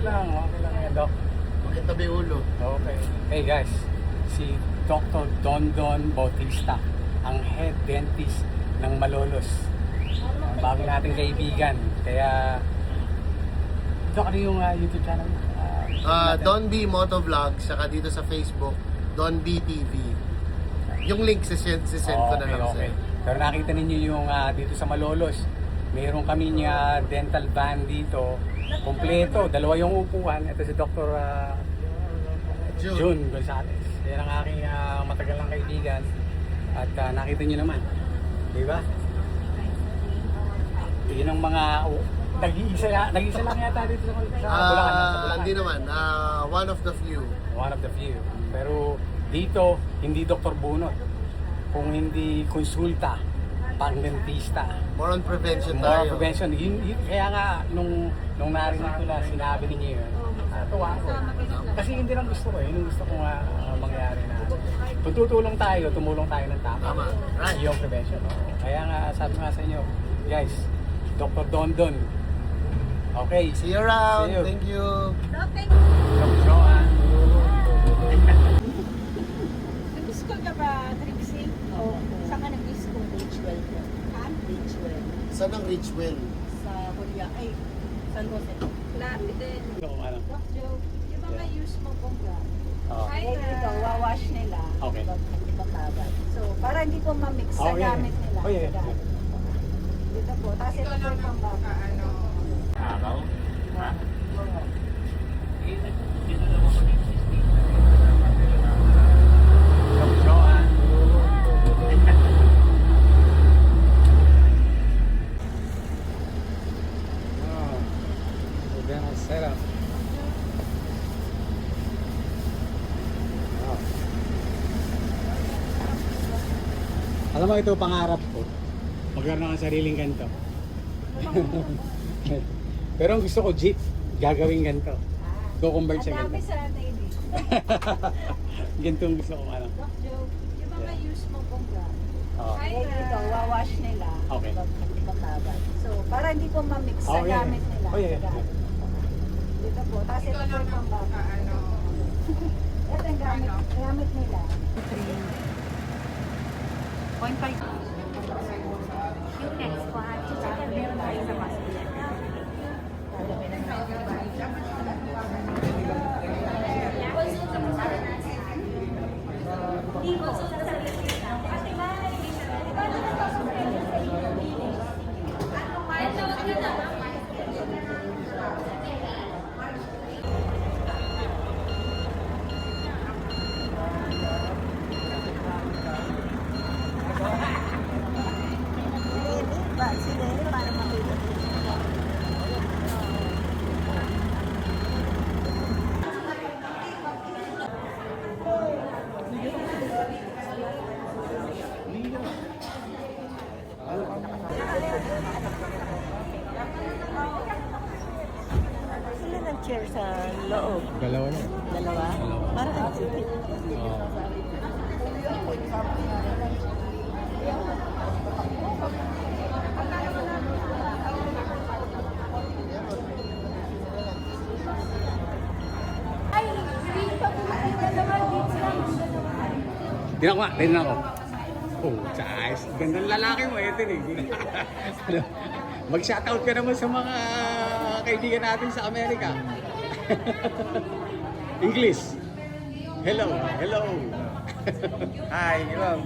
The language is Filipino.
Okay lang yan, Doc. Makitabi ulo. Okay. Hey guys, si Dr. Dondon Bautista, ang head dentist ng Malolos. Ang bago nating kaibigan. Kaya, Doc, ano yung YouTube channel mo? Don B Motovlog, saka dito sa Facebook, Don B TV. Yung link sisend ko na lang okay. sir. Pero nakita ninyo yung dito sa Malolos, meron kami dental van dito. Kompleto, dalawa yung upuan. Ito si Dr. June Gonzales. Yan ang aking matagal ng kaibigan. At nakita nyo naman. Di ba? Yun ang mga... nag-iisa lang yata dito sa Bulacan. Hindi naman. One of the few. One of the few. Pero dito, hindi Dr. Bunot. Kung hindi konsulta, pang-dentista. More on prevention More tayo. prevention. Kaya nga, nung narinig ko na sinabi ninyo yun, tuwa ko. Kasi hindi lang gusto ko Yung gusto ko mangyari na kung tutulong tayo, tumulong tayo ng tama. Tama. Right. Yung prevention. Kaya nga, sabi nga sa inyo, guys, Dr. Dondon. Okay. See you around. See you. Thank you. Dr. Joanne. Nag-school ka ba, Trixie? Oo. Saan ka nag-school? Richwell po. Saan? Richwell. Saan ang Richwell? Sa Korea. Ay, San Jose. Lahat din. Ito, ano? Doc Joe, yung mga use mo pong gamit. Oh. Ay, Eh, dito, wawash nila. Okay. Ipaglaban. So, para hindi po ma-mix sa Oh, yeah. gamit nila. Oh, yeah. Sa gamit po. Dito po. Tapos ito po yung pambaba. Araw? Ha? Dr. Joanne. Oh, maganda ang setup. Wow. Alam mo, ito pangarap ko. Magkaroon ng sariling ganito. Pero ang gusto ko, jeep. Gagawin ganito. Go-convert Ang sa dami ganito. sa Navy. Ganito ang gusto ko. Ano. Doc Joe, yung mga use mo pong gamit. Oh. Ay, Eh, dito, wawash nila. Okay. Ipaglaban. So, para hindi po ma-mix sa Oh, yeah. gamit nila. Oh, yeah. Sa gamit po. Dito po. Tapos ito po yung pambaba. Ito yung gamit nila. 0.5. Yung next one, chichakan meron tayo sa Pascual. Ba, sila para makita. Sila ng chair sa loob. Dalawa na. Dalawa? Para ang cute. Tingnan ako. Oh, guys. Gandang lalaki mo. Ito eh. Mag-shoutout ka naman sa mga kaibigan natin sa Amerika. English. Hello. Hello. Hi, ma'am.